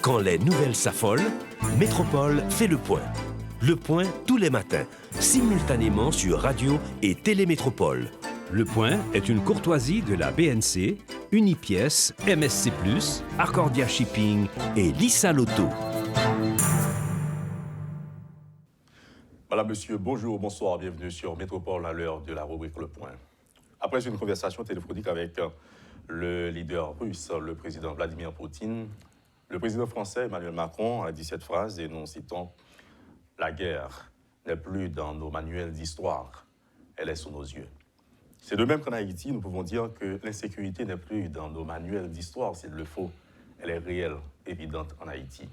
Quand les nouvelles s'affolent, Métropole fait le point. Le point tous les matins, simultanément sur Radio et Télémétropole. Le point est une courtoisie de la BNC, Unipièce, MSC+, Accordia Shipping et Lissa Lotto. Madame, Monsieur, bonjour, bonsoir, bienvenue sur Métropole à l'heure de la rubrique Le Point. Après une conversation téléphonique avec le leader russe, le président Vladimir Poutine, le président français Emmanuel Macron a dit cette phrase et nous citons « La guerre n'est plus dans nos manuels d'histoire, elle est sous nos yeux ». C'est de même qu'en Haïti, nous pouvons dire que l'insécurité n'est plus dans nos manuels d'histoire, s'il le faut. Elle est réelle, évidente en Haïti.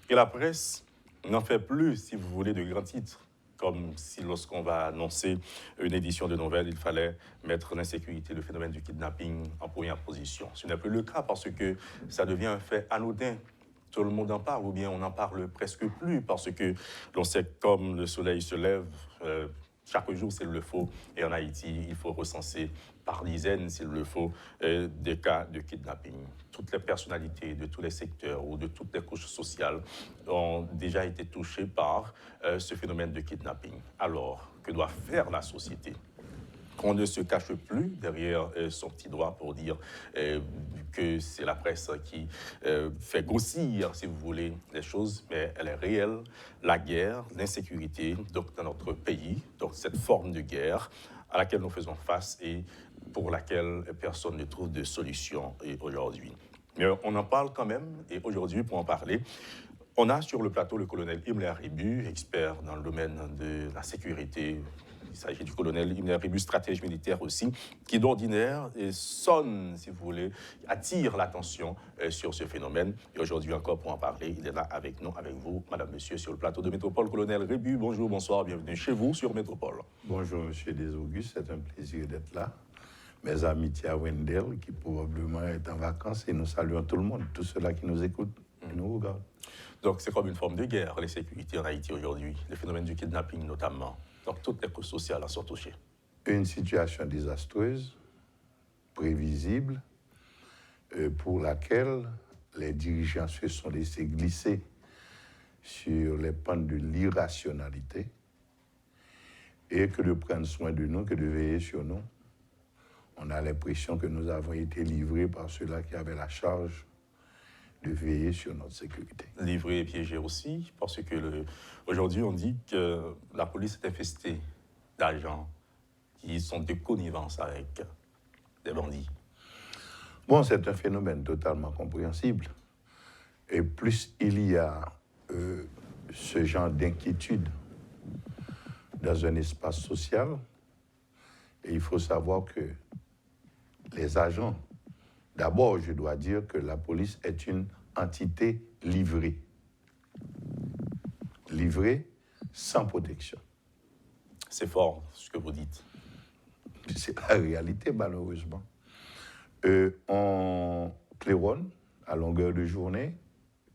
Et la presse n'en fait plus, si vous voulez, de grands titres, comme si lorsqu'on va annoncer une édition de nouvelles, il fallait mettre l'insécurité, le phénomène du kidnapping en première position. Ce n'est plus le cas parce que ça devient un fait anodin. Tout le monde en parle, ou bien on n'en parle presque plus parce que l'on sait que comme le soleil se lève, chaque jour, s'il le faut, et en Haïti, il faut recenser par dizaines, s'il le faut, des cas de kidnapping. Toutes les personnalités de tous les secteurs ou de toutes les couches sociales ont déjà été touchées par ce phénomène de kidnapping. Alors, que doit faire la société ? Qu'on ne se cache plus derrière son petit doigt pour dire que c'est la presse qui fait grossir, si vous voulez, les choses, mais elle est réelle. La guerre, l'insécurité donc, dans notre pays, donc cette forme de guerre à laquelle nous faisons face et pour laquelle personne ne trouve de solution aujourd'hui. Mais on en parle quand même, et aujourd'hui, pour en parler, on a sur le plateau le colonel Imler Ribu, expert dans le domaine de la sécurité. Il s'agit du colonel Imler Ribu, stratège militaire aussi, qui d'ordinaire sonne, si vous voulez, attire l'attention sur ce phénomène. Et aujourd'hui encore, pour en parler, il est là avec nous, avec vous, madame, monsieur, sur le plateau de Métropole. Colonel Ribu, bonjour, bonsoir, bienvenue chez vous sur Métropole. Bonjour, monsieur Desauguste, c'est un plaisir d'être là. Mes amitiés à Wendell, qui probablement est en vacances, et nous saluons tout le monde, tous ceux-là qui nous écoutent et nous regardent. Donc c'est comme une forme de guerre, l'insécurité en Haïti aujourd'hui, le phénomène du kidnapping notamment. Donc toutes les couches sociales en sont touchées. Une situation désastreuse, prévisible, pour laquelle les dirigeants se sont laissés glisser sur les pentes de l'irrationalité et que de prendre soin de nous, que de veiller sur nous. On a l'impression que nous avons été livrés par ceux-là qui avaient la charge de veiller sur notre sécurité. Livrés et piégés aussi, parce que aujourd'hui on dit que la police est infestée d'agents qui sont de connivence avec des bandits. Bon, c'est un phénomène totalement compréhensible. Et plus il y a ce genre d'inquiétude dans un espace social, et il faut savoir que les agents, d'abord, je dois dire que la police est une entité livrée. Livrée sans protection. C'est fort, ce que vous dites. C'est la réalité, malheureusement. On claironne à longueur de journée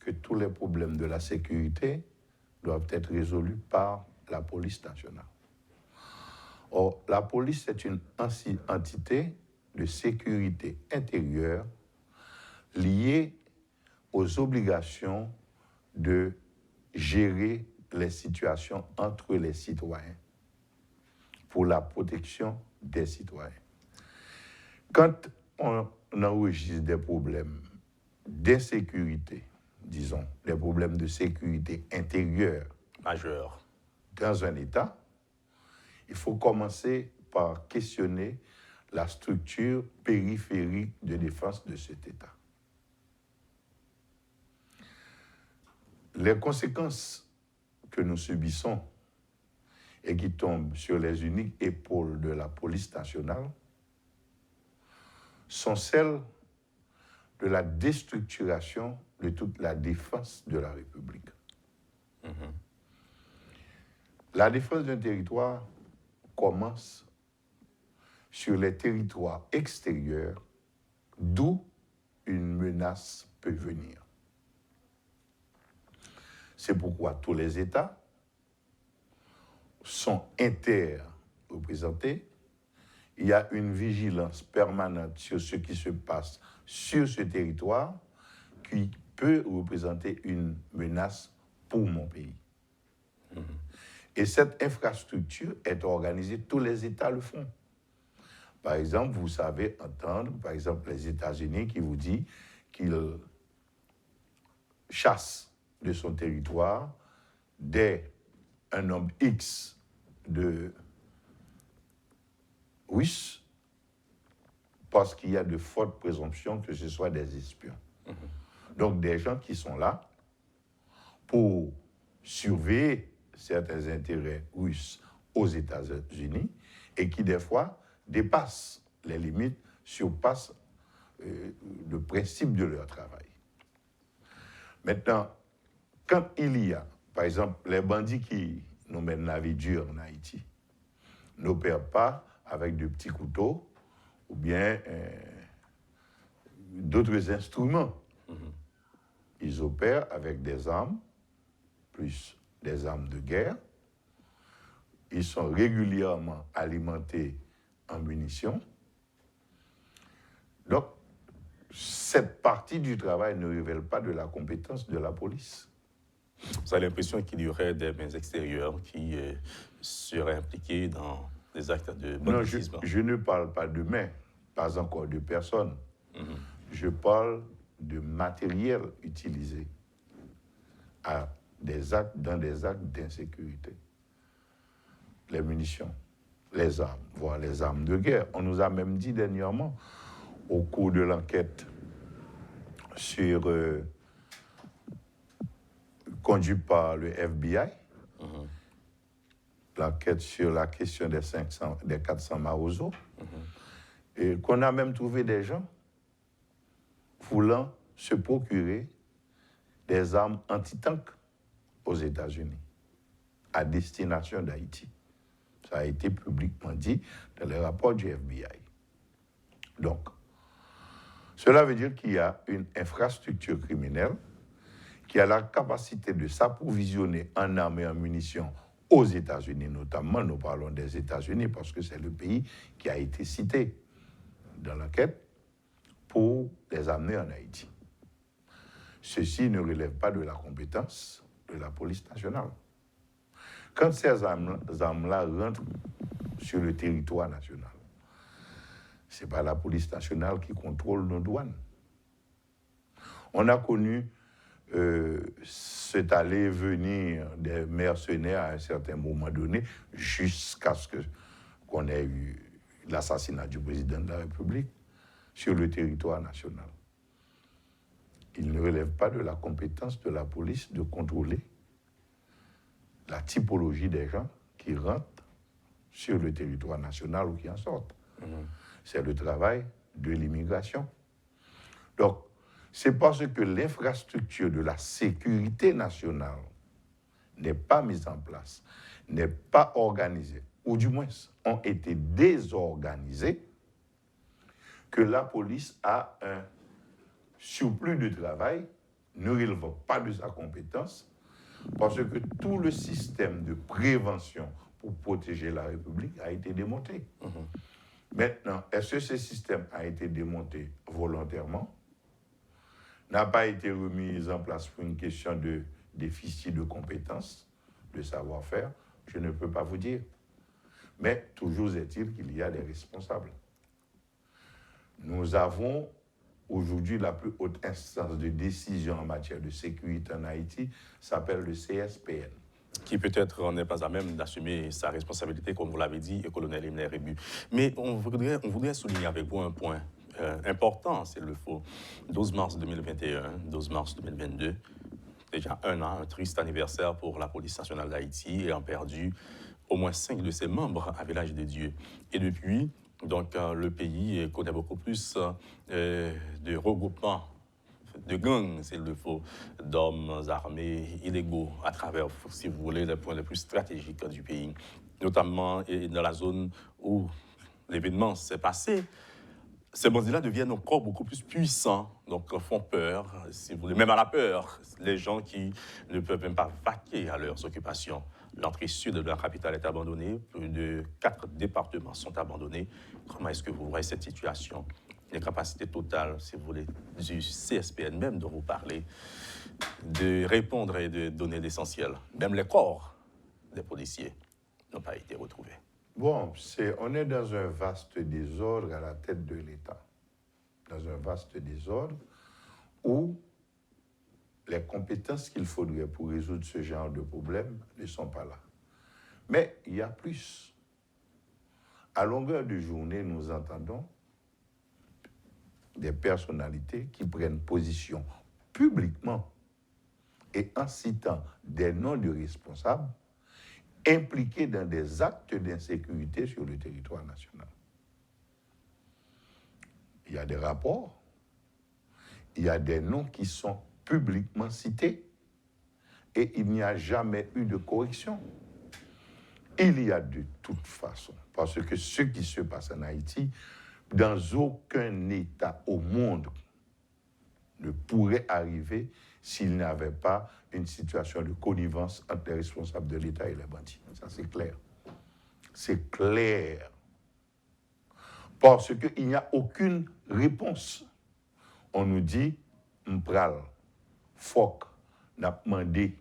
que tous les problèmes de la sécurité doivent être résolus par la police nationale. Or, la police est une entité de sécurité intérieure liée aux obligations de gérer les situations entre les citoyens pour la protection des citoyens. Quand on enregistre des problèmes d'insécurité, disons, des problèmes de sécurité intérieure Majeur. dans un État, il faut commencer par questionner la structure périphérique de défense de cet État. Les conséquences que nous subissons et qui tombent sur les uniques épaules de la police nationale sont celles de la déstructuration de toute la défense de la République. La défense d'un territoire commence sur les territoires extérieurs d'où une menace peut venir. C'est pourquoi tous les États sont interreprésentés. Il y a une vigilance permanente sur ce qui se passe sur ce territoire peut représenter une menace pour mon pays. Et cette infrastructure est organisée, tous les États le font. Par exemple, vous savez entendre, par exemple, les États-Unis qui vous disent qu'ils chassent de son territoire dès un nombre X de Russes parce qu'il y a de fortes présomptions que ce soit des espions. Donc, des gens qui sont là pour surveiller certains intérêts russes aux États-Unis et qui, des fois, dépassent les limites, surpassent le principe de leur travail. Maintenant, quand il y a, par exemple, les bandits qui nous mènent la vie dure en Haïti, n'opèrent pas avec de petits couteaux ou bien d'autres instruments. Ils opèrent avec des armes, plus des armes de guerre. Ils sont régulièrement alimentés en munitions. Donc, cette partie du travail ne révèle pas de la compétence de la police. Vous avez l'impression qu'il y aurait des mains extérieures qui seraient impliquées dans des actes de banditisme? Non, je ne parle pas de mains, pas encore de personnes. Je parle de matériel utilisé dans des actes d'insécurité. Les munitions, les armes, voire les armes de guerre. On nous a même dit dernièrement, au cours de l'enquête conduite par le FBI, l'enquête sur la question des 400 Maozo, et qu'on a même trouvé des gens voulant se procurer des armes anti-tank aux États-Unis, à destination d'Haïti. Ça a été publiquement dit dans les rapports du FBI. Donc, cela veut dire qu'il y a une infrastructure criminelle qui a la capacité de s'approvisionner en armes et en munitions aux États-Unis, notamment, nous parlons des États-Unis parce que c'est le pays qui a été cité dans l'enquête, pour les amener en Haïti. Ceci ne relève pas de la compétence de la police nationale. Quand ces armes-là rentrent sur le territoire national, ce n'est pas la police nationale qui contrôle nos douanes. On a connu cet aller-venir des mercenaires à un certain moment donné, jusqu'à ce qu'on ait eu l'assassinat du président de la République sur le territoire national. Il ne relève pas de la compétence de la police de contrôler la typologie des gens qui rentrent sur le territoire national ou qui en sortent. C'est le travail de l'immigration. Donc, c'est parce que l'infrastructure de la sécurité nationale n'est pas mise en place, n'est pas organisée, ou du moins ont été désorganisées, que la police a un surplus de travail ne relevant pas de sa compétence, parce que tout le système de prévention pour protéger la République a été démonté. Maintenant, est-ce que ce système a été démonté volontairement, n'a pas été remis en place pour une question de déficit de compétences, de savoir-faire? Je ne peux pas vous dire. Mais toujours est-il qu'il y a des responsables. Nous avons aujourd'hui la plus haute instance de décision en matière de sécurité en Haïti, s'appelle le CSPN. Qui peut-être n'est pas à même d'assumer sa responsabilité, comme vous l'avez dit, le colonel Emile Rébu. Mais on voudrait souligner avec vous un point important, s'il le faut. 12 mars 2021, 12 mars 2022, déjà un an, un triste anniversaire pour la police nationale d'Haïti, ayant perdu au moins 5 de ses membres à Village de Dieu. Et depuis, donc, le pays connaît beaucoup plus de regroupements, de gangs, s'il le faut, d'hommes armés illégaux à travers, si vous voulez, les points les plus stratégiques du pays, notamment dans la zone où l'événement s'est passé. Ces bandits-là deviennent encore beaucoup plus puissants, donc font peur, si vous voulez, même à la peur, les gens qui ne peuvent même pas vaquer à leurs occupations. L'entrée sud de la capitale est abandonnée, plus de 4 départements sont abandonnés. Comment est-ce que vous voyez cette situation l'incapacité totale, si vous voulez, du CSPN même dont vous parlez, de répondre et de donner l'essentiel. Même les corps des policiers n'ont pas été retrouvés. Bon, on est dans un vaste désordre à la tête de l'État. Dans un vaste désordre où les compétences qu'il faudrait pour résoudre ce genre de problème ne sont pas là. Mais il y a plus. À longueur de journée, nous entendons des personnalités qui prennent position publiquement et en citant des noms de responsables impliqués dans des actes d'insécurité sur le territoire national. Il y a des rapports, il y a des noms qui sont publiquement cités et il n'y a jamais eu de correction. Il y a de toute façon, parce que ce qui se passe en Haïti, dans aucun État au monde ne pourrait arriver s'il n'y avait pas une situation de connivence entre les responsables de l'État et les bandits. Ça, c'est clair. C'est clair. Parce qu'il n'y a aucune réponse. On nous dit, m'pral, fok, n'a demandé.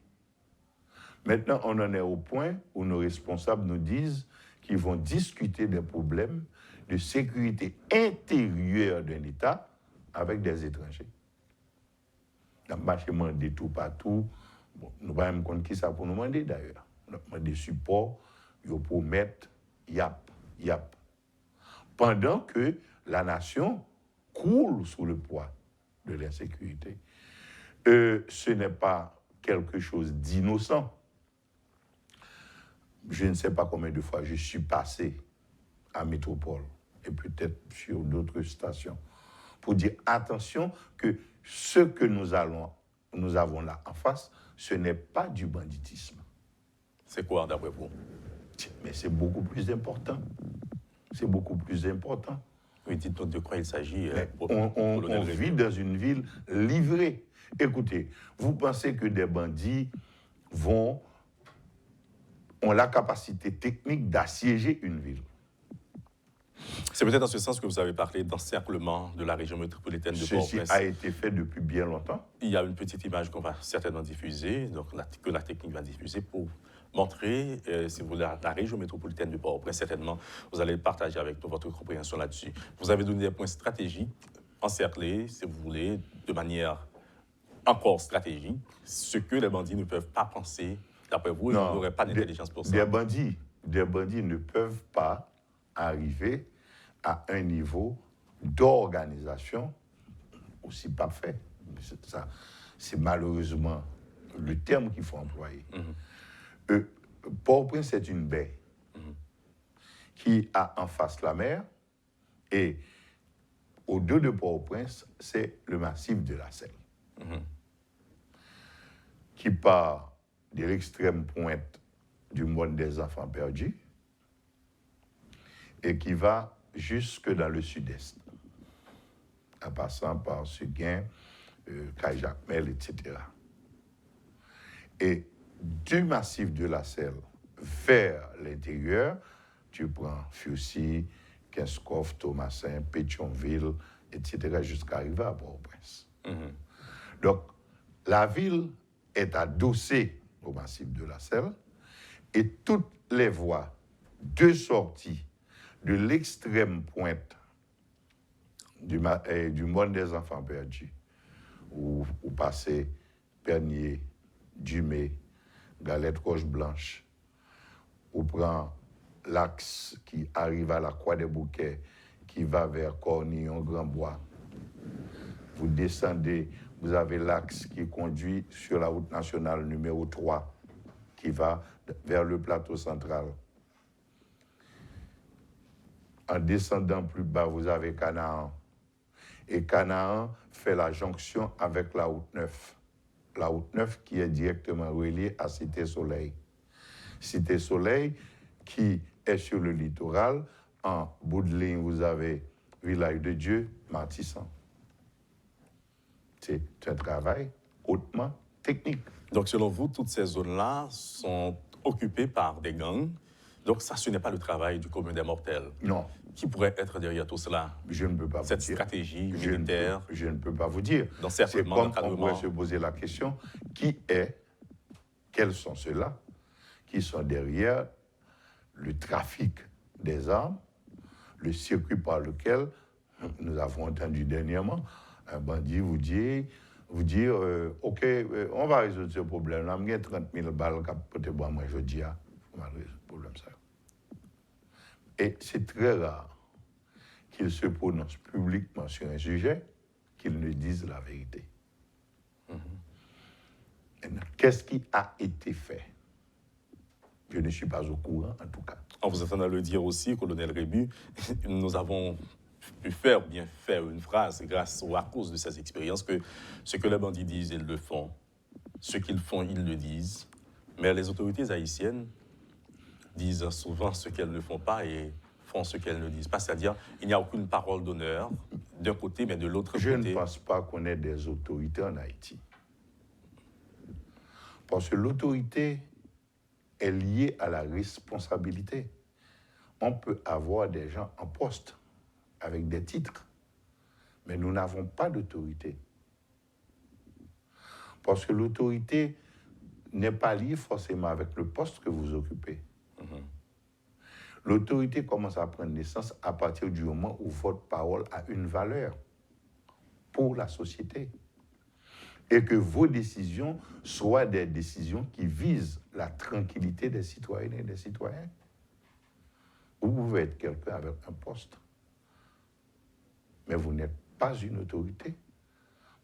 Maintenant, on en est au point où nos responsables nous disent qu'ils vont discuter des problèmes de sécurité intérieure d'un État avec des étrangers. Nous avons demandé tout partout. Bon, nous ne savons pas qui ça pour nous demander d'ailleurs. Nous avons demandé support, ils promettent, yap. Pendant que la nation croule sous le poids de l'insécurité. Ce n'est pas quelque chose d'innocent. Je ne sais pas combien de fois je suis passé à Métropole et peut-être sur d'autres stations pour dire attention que ce que nous avons là en face, ce n'est pas du banditisme. C'est quoi d'après vous? Mais c'est beaucoup plus important. C'est beaucoup plus important. Oui, dites-nous de quoi il s'agit. On vit dans une ville livrée. Écoutez, vous pensez que des bandits ont la capacité technique d'assiéger une ville? C'est peut-être dans ce sens que vous avez parlé d'encerclement de la région métropolitaine de Port-au-Prince. Ceci a été fait depuis bien longtemps. Il y a une petite image qu'on va certainement diffuser, donc que la technique va diffuser pour montrer, si vous voulez, la région métropolitaine de Port-au-Prince. Certainement, vous allez partager avec nous votre compréhension là-dessus. Vous avez donné des points stratégiques, encerclés, si vous voulez, de manière encore stratégique, ce que les bandits ne peuvent pas penser. D'après vous, ils n'auraient pas d'intelligence pour ça. Des bandits ne peuvent pas arriver à un niveau d'organisation aussi parfait. C'est malheureusement le terme qu'il faut employer. Port-au-Prince, c'est une baie qui a en face la mer et au-delà de Port-au-Prince, c'est le massif de la Seine qui part de l'extrême pointe du monde des enfants perdus et qui va jusque dans le sud-est, en passant par Seguin, Caille-Jacmel, etc. Et du massif de la Selle vers l'intérieur, tu prends Fussy, Kinskov, Thomasin, Pétionville, etc., jusqu'à arriver à Port-au-Prince. Donc, la ville est adossée au massif de la Selle et toutes les voies de sortie de l'extrême pointe du monde des enfants perdus, où passer Pernier, Dumé, Galette Roche-Blanche, où prend l'axe qui arrive à la Croix des Bouquets, qui va vers Cornillon, Grand-Bois. Vous descendez, vous avez l'axe qui conduit sur la route nationale numéro 3, qui va vers le plateau central. En descendant plus bas, vous avez Canaan. Et Canaan fait la jonction avec la route 9. La route 9 qui est directement reliée à Cité-Soleil. Cité-Soleil qui est sur le littoral. En bout de ligne, vous avez Village de Dieu, Martissan. C'est un travail hautement technique. Donc, selon vous, toutes ces zones-là sont occupées par des gangs Donc ça, ce n'est pas le travail du commun des mortels. Non. Qui pourrait être derrière tout cela? Je ne peux pas Cette vous dire. stratégie militaire. Je ne peux pas vous dire. Dans C'est certainement comme on l'encadrement. pourrait se poser la question, quels sont ceux-là qui sont derrière le trafic des armes, le circuit par lequel nous avons entendu dernièrement un bandit vous dire OK, on va résoudre ce problème. On a 30 000 balles pour moi, je dis, on va résoudre ce problème. Ça. Et c'est très rare qu'ils se prononcent publiquement sur un sujet, qu'ils ne disent la vérité. Qu'est-ce qui a été fait? Je ne suis pas au courant, en tout cas. En vous entendant le dire aussi, colonel Rébu, nous avons pu faire une phrase grâce ou à cause de ces expériences que ce que les bandits disent, ils le font. Ce qu'ils font, ils le disent. Mais les autorités haïtiennes disent souvent ce qu'elles ne font pas et font ce qu'elles ne disent pas. C'est-à-dire, il n'y a aucune parole d'honneur d'un côté, mais de l'autre côté. Je ne pense pas qu'on ait des autorités en Haïti. Parce que l'autorité est liée à la responsabilité. On peut avoir des gens en poste avec des titres, mais nous n'avons pas d'autorité. Parce que l'autorité n'est pas liée forcément avec le poste que vous occupez. L'autorité commence à prendre naissance à partir du moment où votre parole a une valeur pour la société. Et que vos décisions soient des décisions qui visent la tranquillité des citoyennes et des citoyens. Vous pouvez être quelqu'un avec un poste, mais vous n'êtes pas une autorité,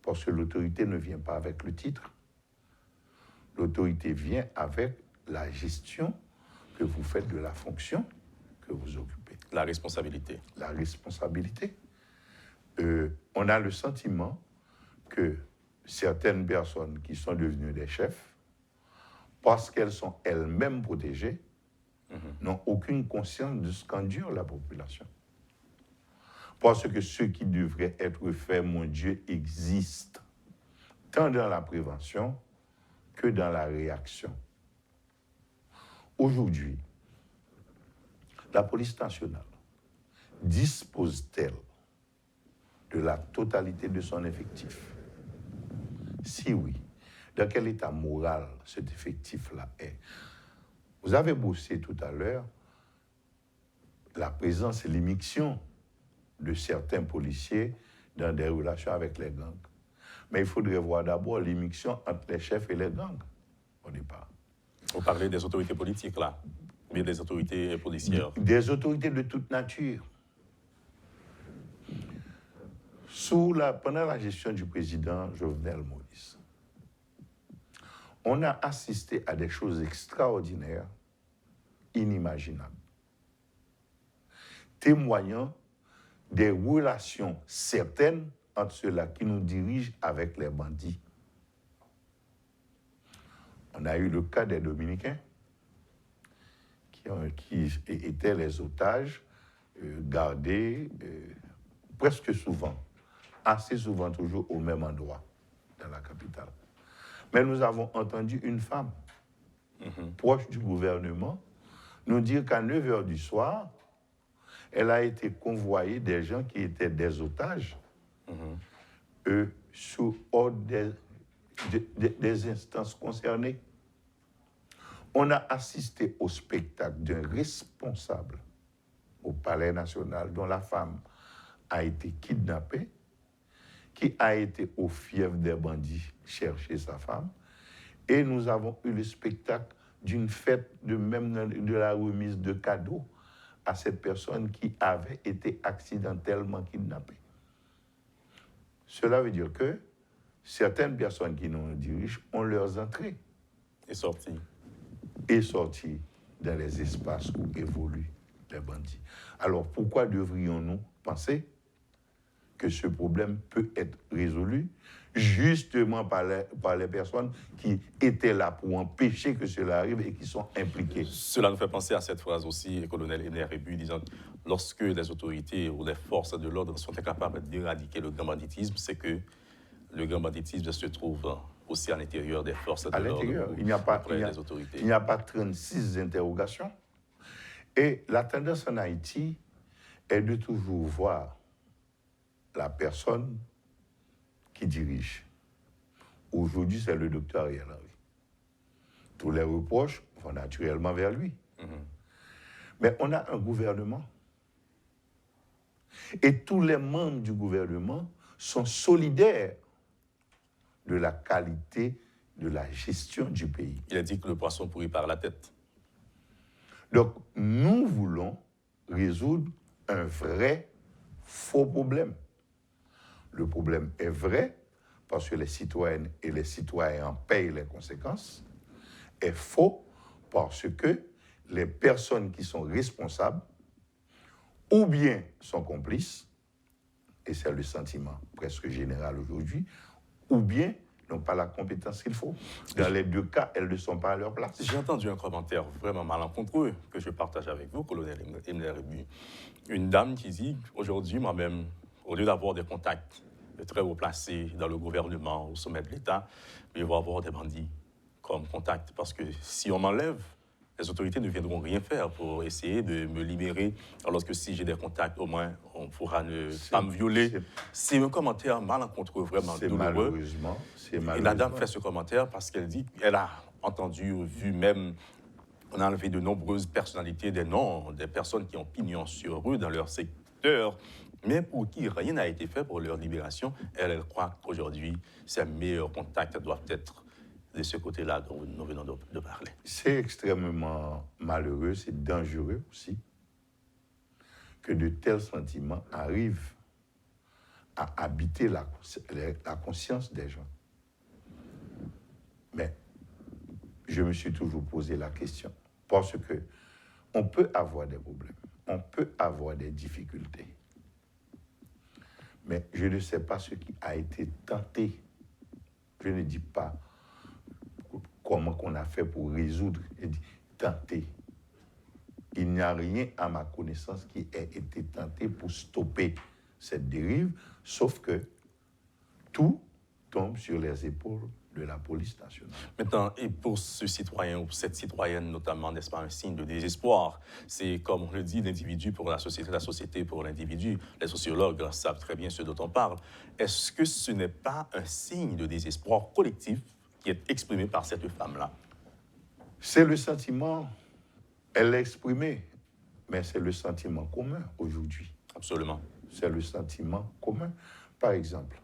parce que l'autorité ne vient pas avec le titre. L'autorité vient avec la gestion que vous faites de la fonction que vous occupez. La responsabilité. La responsabilité. On a le sentiment que certaines personnes qui sont devenues des chefs, parce qu'elles sont elles-mêmes protégées, n'ont aucune conscience de ce qu'endure la population. Parce que ce qui devrait être fait, mon Dieu, existe, tant dans la prévention que dans la réaction. Aujourd'hui, la police nationale dispose-t-elle de la totalité de son effectif? Si oui, dans quel état moral cet effectif-là est? Vous avez bossé tout à l'heure la présence et l'immixtion de certains policiers dans des relations avec les gangs. Mais il faudrait voir d'abord l'immixtion entre les chefs et les gangs, au départ. Vous parlez des autorités politiques, là, ou bien des autorités policières? Des autorités de toute nature. Pendant la gestion du président Jovenel Moïse, on a assisté à des choses extraordinaires, inimaginables, témoignant des relations certaines entre ceux-là qui nous dirigent avec les bandits. On a eu le cas des Dominicains, qui étaient les otages gardés presque souvent, assez souvent toujours au même endroit dans la capitale. Mais nous avons entendu une femme proche du gouvernement nous dire qu'à 9h du soir, elle a été convoyée des gens qui étaient des otages sous ordre des instances concernées. On a assisté au spectacle d'un responsable au Palais national dont la femme a été kidnappée, qui a été au fief des bandits chercher sa femme, et nous avons eu le spectacle d'une fête, de la remise de cadeaux à cette personne qui avait été accidentellement kidnappée. Cela veut dire que certaines personnes qui nous dirigent ont leurs entrées Et sorties. Et sorties dans les espaces où évoluent les bandits. Alors pourquoi devrions-nous penser que ce problème peut être résolu justement par les personnes qui étaient là pour empêcher que cela arrive et qui sont impliquées? Cela nous fait penser à cette phrase aussi, colonel Ener Rébu, disant lorsque les autorités ou les forces de l'ordre sont incapables d'éradiquer le grand banditisme, c'est que le grand banditisme se trouve aussi à l'intérieur des forces de l'ordre. À l'intérieur, il n'y a pas 36 interrogations. Et la tendance en Haïti est de toujours voir la personne qui dirige. Aujourd'hui, c'est le docteur Ariel Henry. Tous les reproches vont naturellement vers lui. Mais on a un gouvernement. Et tous les membres du gouvernement sont solidaires de la qualité de la gestion du pays. Il a dit que le poisson pourrit par la tête. Donc, nous voulons résoudre un vrai faux problème. Le problème est vrai parce que les citoyennes et les citoyens en payent les conséquences. Est faux parce que les personnes qui sont responsables ou bien sont complices, et c'est le sentiment presque général aujourd'hui, ou bien n'ont pas la compétence qu'il faut. Dans les deux cas, elles ne sont pas à leur place. J'ai entendu un commentaire vraiment malencontreux que je partage avec vous, colonel Emler Rebu. Une dame qui dit, aujourd'hui, moi-même, au lieu d'avoir des contacts de très haut placés dans le gouvernement, au sommet de l'État, je vais avoir des bandits comme contact. Parce que si on m'enlève, les autorités ne viendront rien faire pour essayer de me libérer. Alors que si j'ai des contacts, au moins, on pourra ne pas me violer. C'est un commentaire malencontreux, vraiment douloureux. C'est malheureusement. Et la dame fait ce commentaire parce qu'elle dit qu'elle a entendu, vu même, on a enlevé de nombreuses personnalités, des noms, des personnes qui ont pignon sur eux dans leur secteur, mais pour qui rien n'a été fait pour leur libération. Elle croit qu'aujourd'hui, ses meilleurs contacts doivent être de ce côté-là dont nous venons de parler. C'est extrêmement malheureux, c'est dangereux aussi, que de tels sentiments arrivent à habiter la conscience des gens. Mais je me suis toujours posé la question, parce que on peut avoir des problèmes, on peut avoir des difficultés, mais je ne sais pas ce qui a été tenté. Je ne dis pas comment qu'on a fait pour résoudre, et tenter. Il n'y a rien à ma connaissance qui ait été tenté pour stopper cette dérive, sauf que tout tombe sur les épaules de la police nationale. Maintenant, et pour ce citoyen ou cette citoyenne notamment, n'est-ce pas un signe de désespoir? C'est, comme on le dit, l'individu pour la société pour l'individu. Les sociologues savent très bien ce dont on parle. Est-ce que ce n'est pas un signe de désespoir collectif qui est exprimé par cette femme-là? C'est le sentiment, elle l'a exprimé, mais c'est le sentiment commun aujourd'hui. Absolument. C'est le sentiment commun. Par exemple,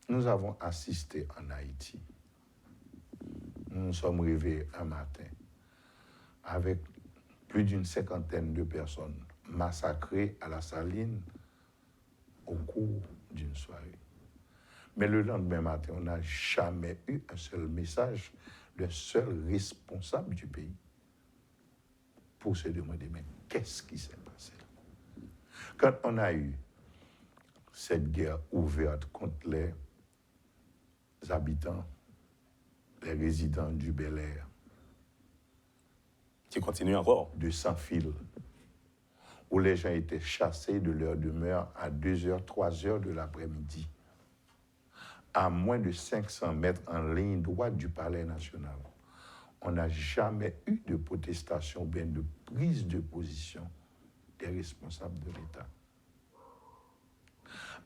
nous avons assisté en Haïti. Nous nous sommes réveillés un matin avec plus d'une 50aine de personnes massacrées à la Saline au cours d'une soirée. Mais le lendemain matin, on n'a jamais eu un seul message d'un seul responsable du pays pour se demander, mais qu'est-ce qui s'est passé là? Quand on a eu cette guerre ouverte contre les habitants, les résidents du Bel-Air, qui continue encore, de Sans-Fil, où les gens étaient chassés de leur demeure à 2h, 3h de l'après-midi, à moins de 500 mètres en ligne droite du Palais national. On n'a jamais eu de protestation ou bien de prise de position des responsables de l'État.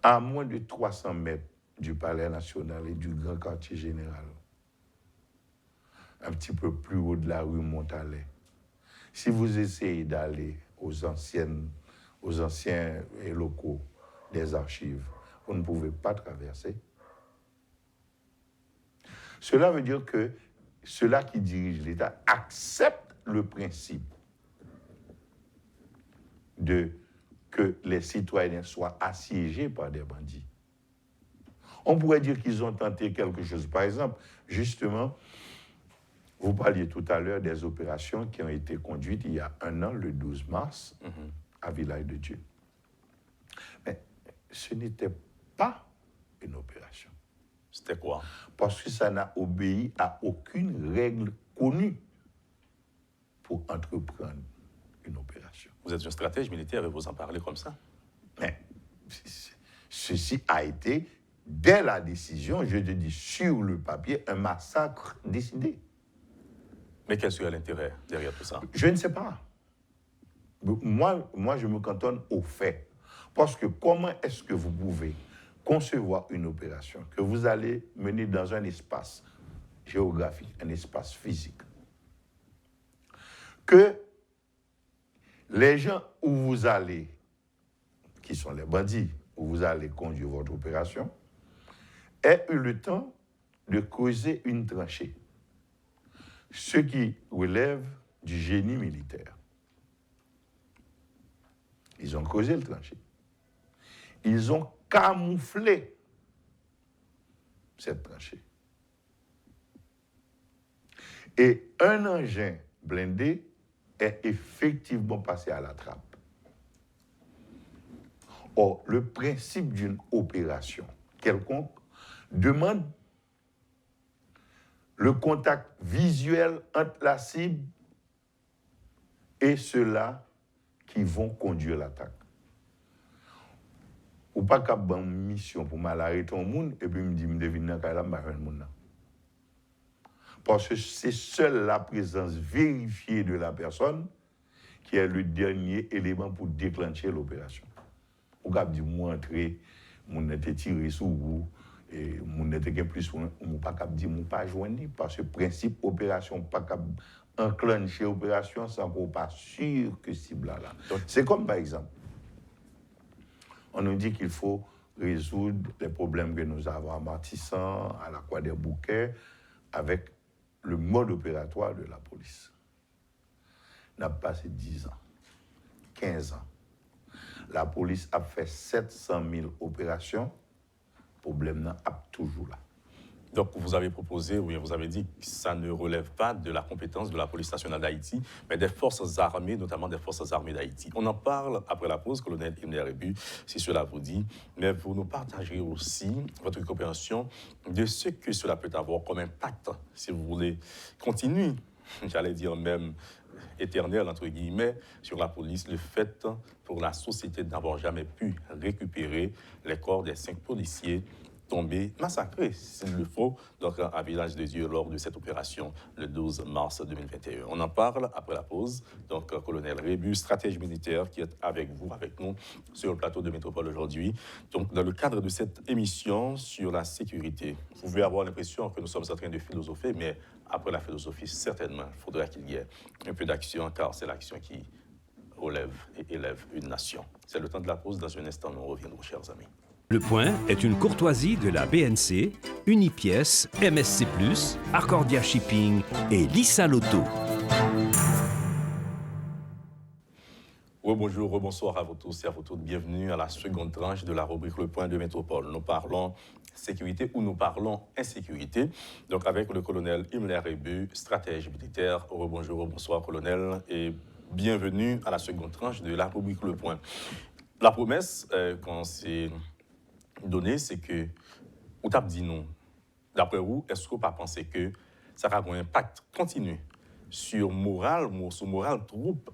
À moins de 300 mètres du Palais national et du Grand Quartier Général, un petit peu plus haut de la rue Montalet, si vous essayez d'aller aux anciens locaux des archives, vous ne pouvez pas traverser. Cela veut dire que ceux-là qui dirigent l'État acceptent le principe que les citoyens soient assiégés par des bandits. On pourrait dire qu'ils ont tenté quelque chose. Par exemple, justement, vous parliez tout à l'heure des opérations qui ont été conduites il y a un an, le 12 mars, à Villars-de-Dieu. Mais ce n'était pas une opération. C'était quoi? Parce que ça n'a obéi à aucune règle connue pour entreprendre une opération. Vous êtes un stratège militaire et vous en parlez comme ça? Mais ceci a été, dès la décision, je te dis sur le papier, un massacre décidé. Mais quel serait l'intérêt derrière tout ça? Je ne sais pas. Moi, je me cantonne aux faits. Parce que comment est-ce que vous pouvez concevoir une opération que vous allez mener dans un espace géographique, un espace physique, que les gens où vous allez, qui sont les bandits, où vous allez conduire votre opération, aient eu le temps de creuser une tranchée, ce qui relève du génie militaire. Ils ont creusé le tranchée. Ils ont camouflé cette tranchée. Et un engin blindé est effectivement passé à la trappe. Or, le principe d'une opération quelconque demande le contact visuel entre la cible et ceux-là qui vont conduire l'attaque. Ou pas qu'à une mission pour mal arrêter un monde et puis me dire, je devine dans le monde. Parce que c'est seule la présence vérifiée de la personne qui est le dernier élément pour déclencher l'opération. Ou qu'à dire, moi, entrer, mon était tiré sous vous, et mon était plus, ou pas qu'à dire, mon pas joindre, parce que principe opération, pas qu'à enclencher l'opération sans qu'on pas sûr que cible là. C'est comme par exemple, on nous dit qu'il faut résoudre les problèmes que nous avons à Martissan, à la Croix des Bouquets, avec le mode opératoire de la police. On a passé 10 ans, 15 ans. La police a fait 700 000 opérations. Le problème n'est toujours là. Donc, vous avez proposé, oui, vous avez dit que ça ne relève pas de la compétence de la police nationale d'Haïti, mais des forces armées, notamment des forces armées d'Haïti. On en parle après la pause, colonel Imler Rebu, si cela vous dit, mais vous nous partagez aussi votre compréhension de ce que cela peut avoir comme impact, si vous voulez, continue, j'allais dire même éternel, entre guillemets, sur la police, le fait pour la société d'avoir jamais pu récupérer les corps des 5 policiers tombés, massacrés, s'il le faut, donc à Village des Dieux lors de cette opération le 12 mars 2021. On en parle après la pause. Donc, colonel Rebu, stratège militaire, qui est avec vous, avec nous, sur le plateau de Métropole aujourd'hui. Donc, dans le cadre de cette émission sur la sécurité, vous pouvez avoir l'impression que nous sommes en train de philosopher, mais après la philosophie, certainement, il faudra qu'il y ait un peu d'action, car c'est l'action qui relève et élève une nation. C'est le temps de la pause. Dans un instant, nous reviendrons, chers amis. Le Point est une courtoisie de la BNC, Unipièce, MSC+, Accordia Shipping et Lisa Lotto. Bonjour, bonsoir à vous tous et à vous toutes. Bienvenue à la seconde tranche de la rubrique Le Point de Métropole. Nous parlons sécurité ou nous parlons insécurité. Donc avec le colonel Imler Rebu, stratège militaire. Bonjour, bonsoir colonel et bienvenue à la seconde tranche de la rubrique Le Point. La promesse qu'on s'est donnée, c'est que, ou t'as dit non, d'après vous, est-ce qu'on pas penser que ça va avoir un impact continu sur moral troupe,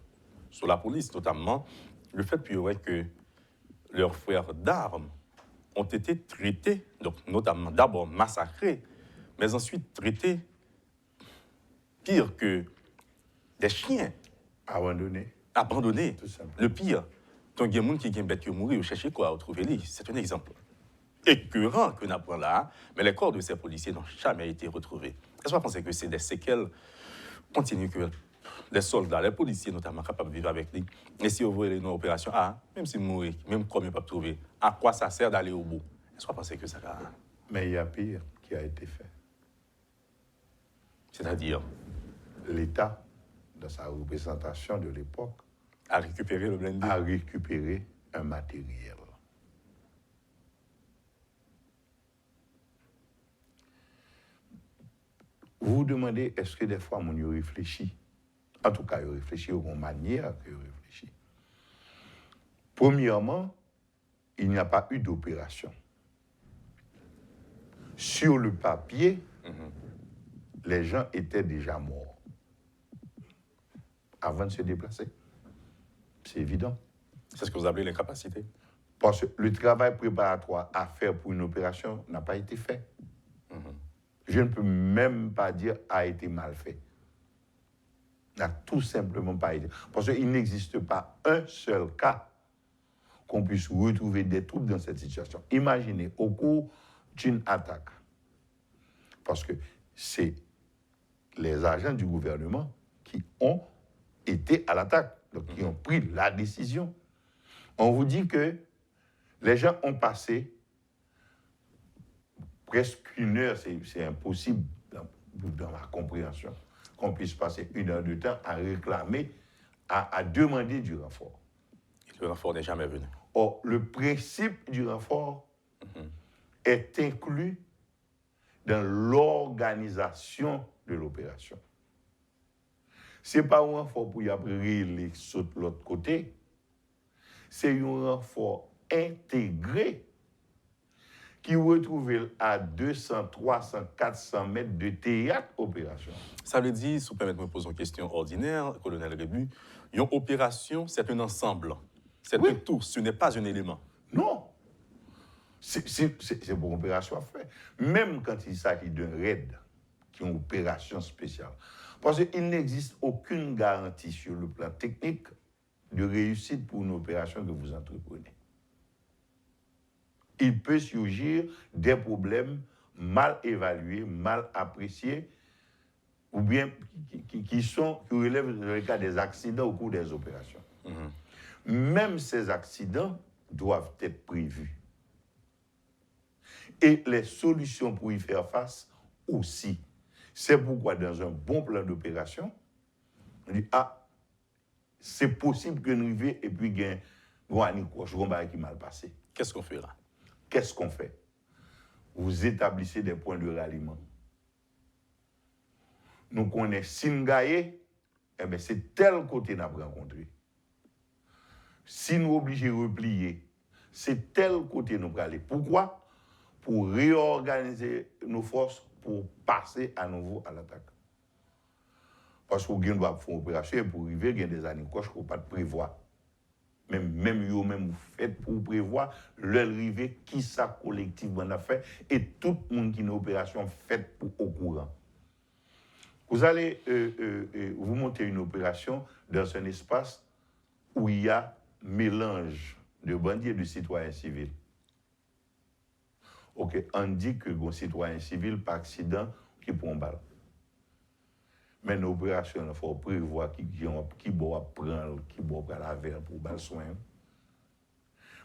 sur la police notamment, le fait que leurs frères d'armes ont été traités, donc notamment d'abord massacrés, mais ensuite traités pire que des chiens. Abandonnés. Le pire, ton il y a des gens qui ont bête qui mourir, chercher quoi à retrouver lui. C'est un exemple écœurant que nous apprenons là, mais les corps de ces policiers n'ont jamais été retrouvés. Est-ce que vous pensez que c'est des séquelles continues que les soldats, les policiers notamment, capables de vivre avec lui? Et si vous voyez une opération, même si mourir, même comme il ne peut pas trouver, à quoi ça sert d'aller au bout? Est-ce que vous pensez que ça va? Mais il y a pire qui a été fait. C'est-à-dire? L'État, dans sa représentation de l'époque, a récupéré le blindé. A récupéré un matériel. Vous vous demandez, est-ce que des fois, on y réfléchit? En tout cas, il réfléchit aux manières qu'il réfléchit. Premièrement, il n'y a pas eu d'opération. Sur le papier, les gens étaient déjà morts avant de se déplacer. C'est évident. C'est ce que vous appelez l'incapacité. Parce que le travail préparatoire à faire pour une opération n'a pas été fait. Je ne peux même pas dire a été mal fait. n'a tout simplement pas été. Parce qu'il n'existe pas un seul cas qu'on puisse retrouver des troupes dans cette situation. Imaginez, au cours d'une attaque, parce que c'est les agents du gouvernement qui ont été à l'attaque, donc qui ont pris la décision. On vous dit que les gens ont passé presque 1 heure, c'est impossible dans ma compréhension, qu'on puisse passer 1 heure de temps à réclamer, à demander du renfort. Le renfort n'est jamais venu. Or, le principe du renfort est inclus dans l'organisation de l'opération. Ce n'est pas un renfort pour y après les sauts de l'autre côté, c'est un renfort intégré qui retrouve à 200, 300, 400 mètres de théâtre opération. Ça veut dire, si vous permettez de me poser une question ordinaire, colonel Rébu, une opération, c'est un ensemble. C'est un tout, ce n'est pas un élément. Non. C'est pour opération à faire. Même quand il s'agit d'un raid, qui est une opération spéciale. Parce qu'il n'existe aucune garantie sur le plan technique de réussite pour une opération que vous entreprenez. Il peut surgir des problèmes mal évalués, mal appréciés, ou bien qui relèvent dans le cas des accidents au cours des opérations. Même ces accidents doivent être prévus. Et les solutions pour y faire face aussi. C'est pourquoi dans un bon plan d'opération, on dit, c'est possible que nous arrivions et puis qu'il y ait un qui mal passé. Qu'est-ce qu'on fait là? Qu'est-ce qu'on fait? Vous établissez des points de ralliement. Nous connaissons Singaye, c'est tel côté nous avons rencontré. Si nous obligés de replier, c'est tel côté nous allons aller. Pourquoi? Pour réorganiser nos forces pour passer à nouveau à l'attaque. Parce qu'on doit faire une opération et pour arriver, il y a des années qu'on ne peut pas prévoir. Même vous faites pour prévoir l'arrivée qui ça collectivement a fait et tout le monde qui a une opération faite pour au courant. Vous allez vous monter une opération dans un espace où il y a mélange de bandits et de citoyens civils. Ok, on dit que les citoyens civils par accident qui prend balle. Mais une opération, il faut prévoir qui doit prendre, qui doit prendre la verre pour balle soin.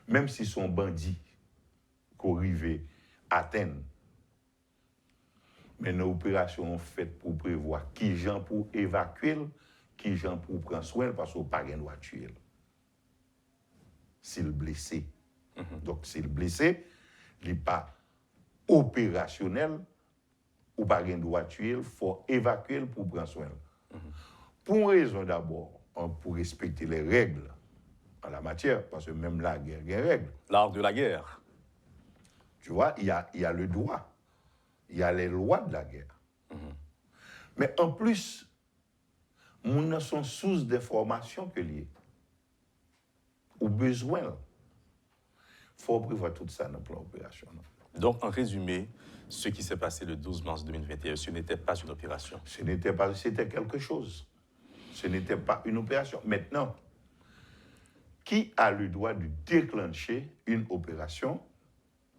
Même si son bandit qu'on arrive à atteindre. Mais une opération faite pour prévoir qui gens pour évacuer, qui gens pour prendre soin parce qu'on pas doit tuer. S'il est blessé. Donc s'il est blessé, il n'est pas opérationnel ou pas de droit tuer, il faut évacuer pour prendre soin. Pour une raison d'abord, pour respecter les règles en la matière, parce que même la guerre, il y a des règles. L'art de la guerre. Tu vois, il y a le droit, il y a les lois de la guerre. Mais en plus, nous sommes source d'informations que liées. Au besoin, il faut prévoir tout ça dans le plan opérationnel. Donc, en résumé, ce qui s'est passé le 12 mars 2021, ce n'était pas une opération. C'était quelque chose. Ce n'était pas une opération. Maintenant, qui a le droit de déclencher une opération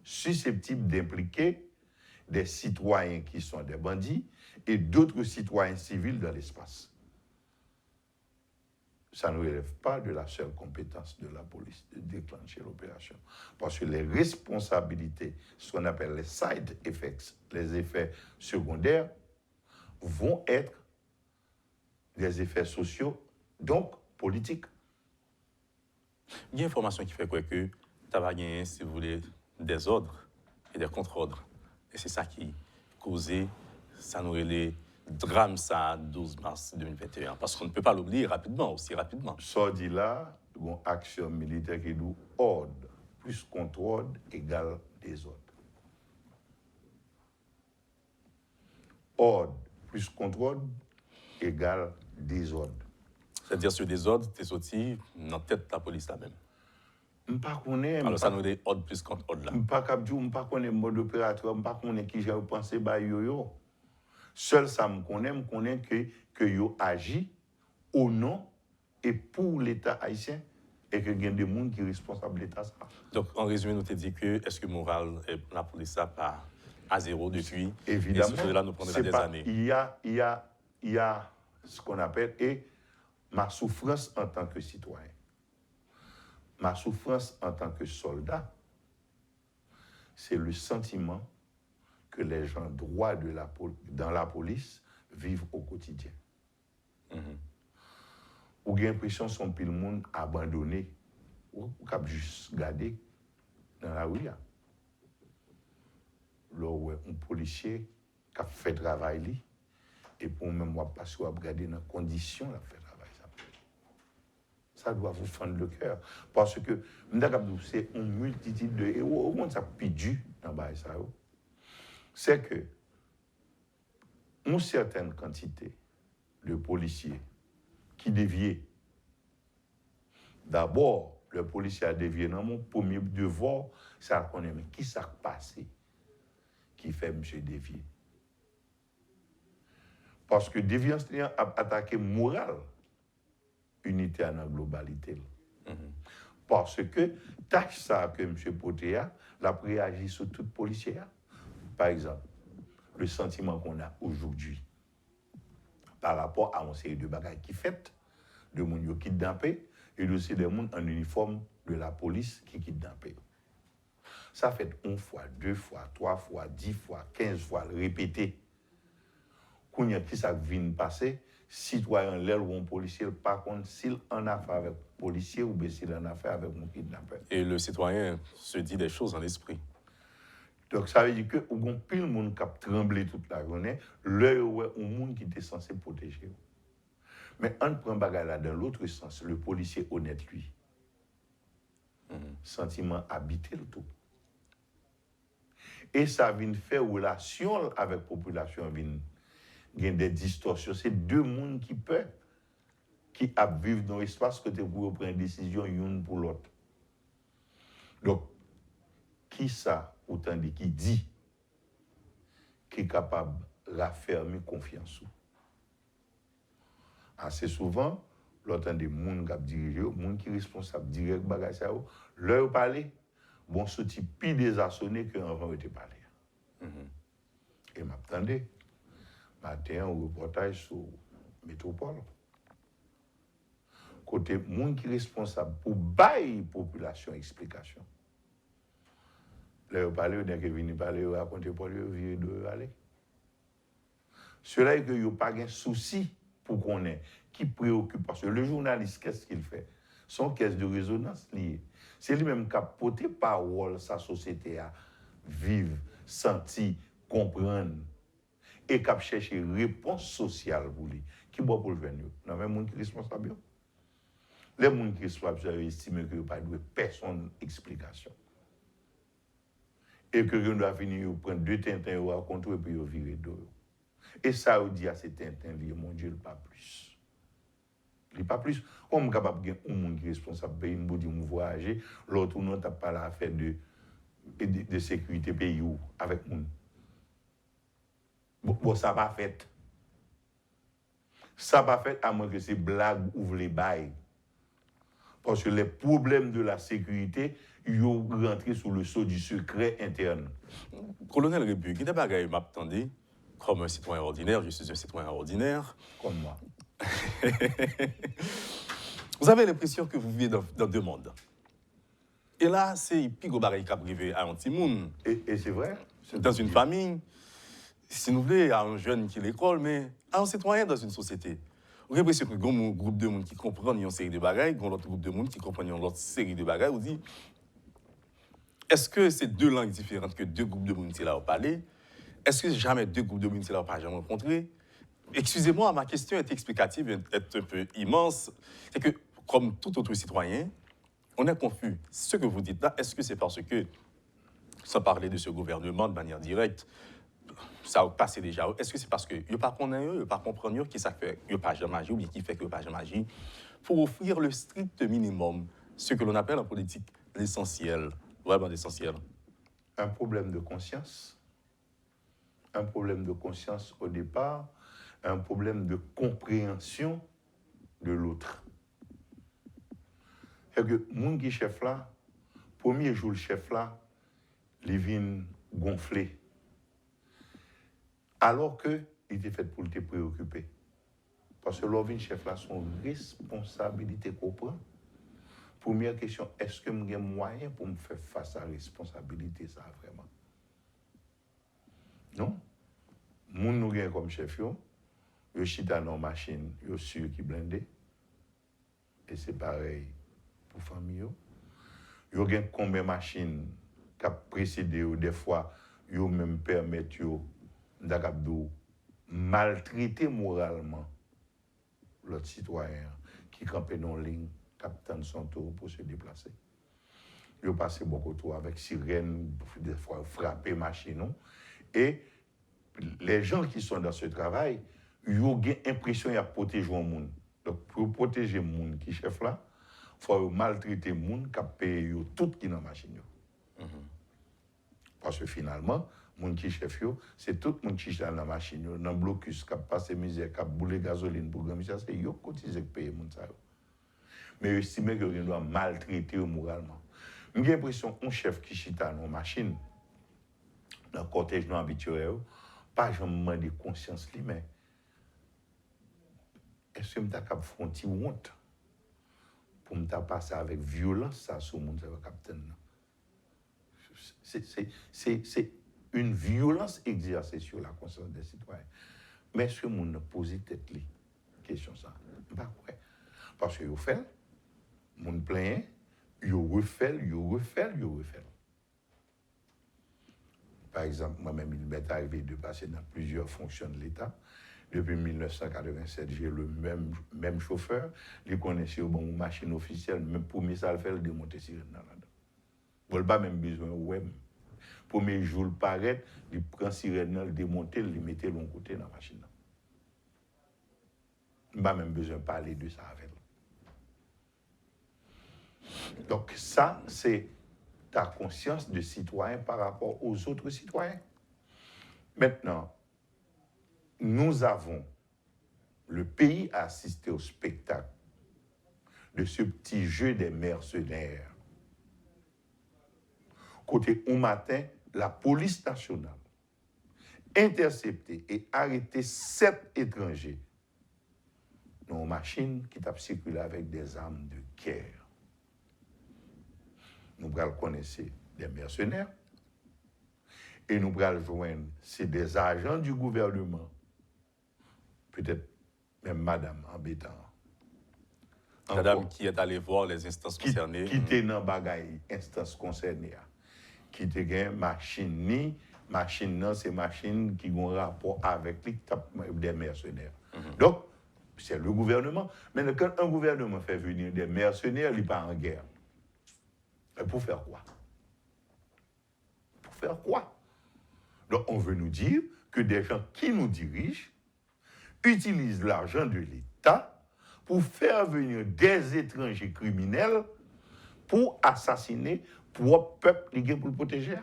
susceptible d'impliquer des citoyens qui sont des bandits et d'autres citoyens civils dans l'espace? Ça ne relève pas de la seule compétence de la police de déclencher l'opération. Parce que les responsabilités, ce qu'on appelle les side effects, les effets secondaires, vont être des effets sociaux, donc politiques. Il y a une information qui fait quoi que tu as gagné, si vous voulez, des ordres et des contre-ordres. Et c'est ça qui causait, ça nous relève drame ça 12 mars 2021 parce qu'on ne peut pas l'oublier aussi rapidement. Ça dit là, une action militaire qui dit ordre plus contre-ordre égale désordre. Ordre plus contre-ordre égale désordre. C'est-à-dire sur désordre, tu es sorti dans la tête de la police là même. Alors ça nous dit ordre plus contre-ordre là. Je ne connais pas le mode opérateur, je ne connais pas qui j'ai pensé bah yo. Seul ça me connaît que yo agi au nom et pour l'État haïtien et que il y a des gens qui sont responsables de l'État. Donc, en résumé, nous te dit que est-ce que moral la police ça pas à zéro depuis? Évidemment. Et ce là nous prendra des années. Il y a ce qu'on appelle et ma souffrance en tant que citoyen, ma souffrance en tant que soldat, c'est le sentiment que les gens droits dans la police vivent au quotidien. Ou j'ai l'impression que son pile monde abandonné, ou cap juste garder dans la rue. Là où un policier qui a fait travail et pour même moi pas soit regarder dans conditions la fait travail ça doit vous fendre le cœur parce que c'est une multitude de héros au monde ça pidu dans ça c'est que une certaine quantité de policiers qui déviaient. D'abord, le policier a dévié dans mon premier devoir, c'est à connaître mais qui s'est passé qui fait monsieur dévier. Parce que déviance a attaqué morale, unité en globalité. Parce que tâche ça que monsieur Potéa l'a réagi sur tout policier. Par exemple, le sentiment qu'on a aujourd'hui par rapport à une série de bagages qui fait de gens qui kidnappés et aussi des gens en uniforme de la police qui kidnappés. Ça fait une fois, 2 fois, 3 fois, 10 fois, 15 fois répété. Quand il y a qui ça vient passer, citoyen l'air ou un policier, par contre, s'il en a affaire avec un policier ou bien s'il en a affaire avec un kidnappeur. Et le citoyen se dit des choses en esprit. Donc ça veut dire que on a pile monde qui a tremblé toute la journée, l'heure où un monde qui était censé protéger. Mais on prend bagarre là dans l'autre sens, le policier honnête lui. Sentiment habité le tout. Et ça vient faire relation avec la population, vient des distorsions. C'est deux mondes qui peuvent, qui vivent dans l'espace que tu pour prendre une décision l'une pour l'autre. Donc, qui ça, autant dit, qui dit, qui est capable de raffermir confiance. Assez souvent, l'autant des gens qui dirigent, les gens qui sont responsables direct bagage ça, leur parler, bon sorti pire désarçonné que avant était parlé. Et m'attendais matin un reportage sur Métropole. Côté monde qui est responsable pour bailler population explication. Leur parler, on est venu parler, raconter pour lui, vieux de aller. Cela est que il n'y a pas de souci pour qu'on ait qui préoccupe. Parce que le journaliste, qu'est-ce qu'il fait? Son caisse de résonance liée. C'est lui-même qui a porté parole sa société à vivre, sentir, comprendre et qui a cherché réponse sociale pour lui. Qui doit pour le venir? Non, mais les gens qui sont responsables. Les gens qui sont responsables estiment qu'il n'y a pas de personne explication. Et que l'on doit venir prendre 2 tintins ou raconter et puis virer d'eau. Et ça, on dit à ces tintins, mon Dieu, pas plus. Il pas plus. On est capable de un monde qui est responsable pays, nous dit voyager, l'autre on n'a pas l'affaire de sécurité pays avec nous. Bon, ça va fait. Ça va fait à moins que ces blagues ouvrent les bails. Parce que les problèmes de la sécurité, ils ont rentré sous le sceau du secret interne. Colonel Rébu, qui n'est pas gagné, m'attendait comme un citoyen ordinaire, je suis un citoyen ordinaire. Comme moi. Vous avez l'impression que vous vivez dans 2 mondes. Et là, c'est Pigo Barry qui a privé à un petit monde. Et c'est vrai. Dans une famille, si vous voulez, à un jeune qui est à l'école, mais à un citoyen dans une société. Vous avez l'impression que un groupe de monde qui comprend une série de bagailles, un autre groupe de monde qui comprend une autre série de bagailles, vous dit, est-ce que c'est 2 langues différentes que 2 groupes de monde qui là au parler? Est-ce que jamais 2 groupes de monde qui là pas jamais rencontré? Excusez-moi, ma question est explicative, est un peu immense. C'est que, comme tout autre citoyen, on est confus. Ce que vous dites là, est-ce que c'est parce que, sans parler de ce gouvernement de manière directe, ça a passé déjà, est-ce que c'est parce que il pas connaît, il pas comprendre qui ça fait, il pas jamais agi ou bien qui fait que pas jamais agi pour offrir le strict minimum, ce que l'on appelle en politique l'essentiel, vraiment l'essentiel. Un problème de conscience. Un problème de conscience au départ, un problème de compréhension de l'autre. Et que moun qui chef là, premier jour le chef là, il vient gonfler. Alors que il était fait pour te préoccuper. Parce que l'orvin chef là, son responsabilité qu'on prend. Première question, est-ce que j'ai moyen pour me faire face à la responsabilité, ça, vraiment? Non. Moun nou gen comme chef yo chita dans machine, yo sûr qui blindé. Et c'est pareil pour famille yo. Yo gen combien machine qui précédé yo des fois yo même permettre yo d'akabdou maltraiter moralement l'autre citoyen qui campait dans ligne capitaine son tour pour se déplacer. Yo passé beaucoup de temps avec sirène des fois frapper machine et les gens qui sont dans ce travail, ils ont l'impression qu'ils protègent le monde. Donc, pour protéger le monde qui est chef là, il faut maltraiter le monde qui paye tout qui est dans la machine. Parce que finalement, le monde qui est chef, c'est tout le monde qui est dans la machine, dans le blocus, qui passe misère, qui boule gasoline pour gagner ça, c'est eux qui cotisent pour payer le monde. Mais ils estiment qu'ils doivent maltraiter moralement. J'ai l'impression qu'un chef qui est dans la machine, dans le cortège non habituel, pas jamais de conscience li mais est-ce que m'ta cap fronti honte pour m'ta passer avec violence ça sur mon capitaine. C'est une violence exercée sur la conscience des citoyens. Mais est-ce que mon ne pose tête li question ça pas ouais parce que yo fait mon plein yo refait. Par exemple, moi-même, il m'est arrivé de passer dans plusieurs fonctions de l'État. Depuis 1987, j'ai le même chauffeur. Il connaissait bon machine officielle, même pour mes salles, il démonter sirène dans la. Il n'a pas même besoin web. Premier jour, il paraît, il prend sirène, il démonte, il mettait de l'autre côté dans la machine. Il n'a pas même besoin de parler de ça avec lui. Donc ça, c'est ta conscience de citoyen par rapport aux autres citoyens. Maintenant, le pays a assisté au spectacle de ce petit jeu des mercenaires. Côté au matin, la police nationale intercepté et arrêté 7 étrangers dans une machine qui t'a circulé avec des armes de guerre. Nous connaissons des mercenaires et nous joindre c'est des agents du gouvernement, peut-être même madame embêtant. Madame qui est allée voir les instances concernées. Qui était dans bagaille instances concernées. Qui était gain machine non c'est machine qui ont rapport avec des mercenaires. Donc c'est le gouvernement. Mais quand un gouvernement fait venir des mercenaires, il n'est pas en guerre. Et pour faire quoi? Pour faire quoi? Donc, on veut nous dire que des gens qui nous dirigent utilisent l'argent de l'État pour faire venir des étrangers criminels pour assassiner propre peuple pour le protéger.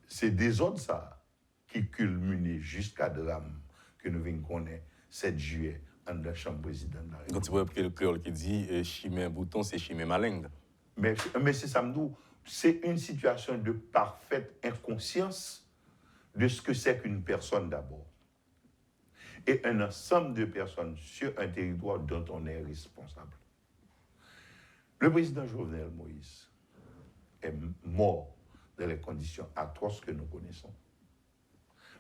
C'est des autres, ça, qui culminent jusqu'à drame que nous venons connaître 7 juillet en la chambre présidente de la République. Quand tu vois le créole qui dit chimé bouton, c'est chimé malingue. Mais c'est ça, c'est une situation de parfaite inconscience de ce que c'est qu'une personne d'abord. Et un ensemble de personnes sur un territoire dont on est responsable. Le président Jovenel Moïse est mort dans les conditions atroces que nous connaissons.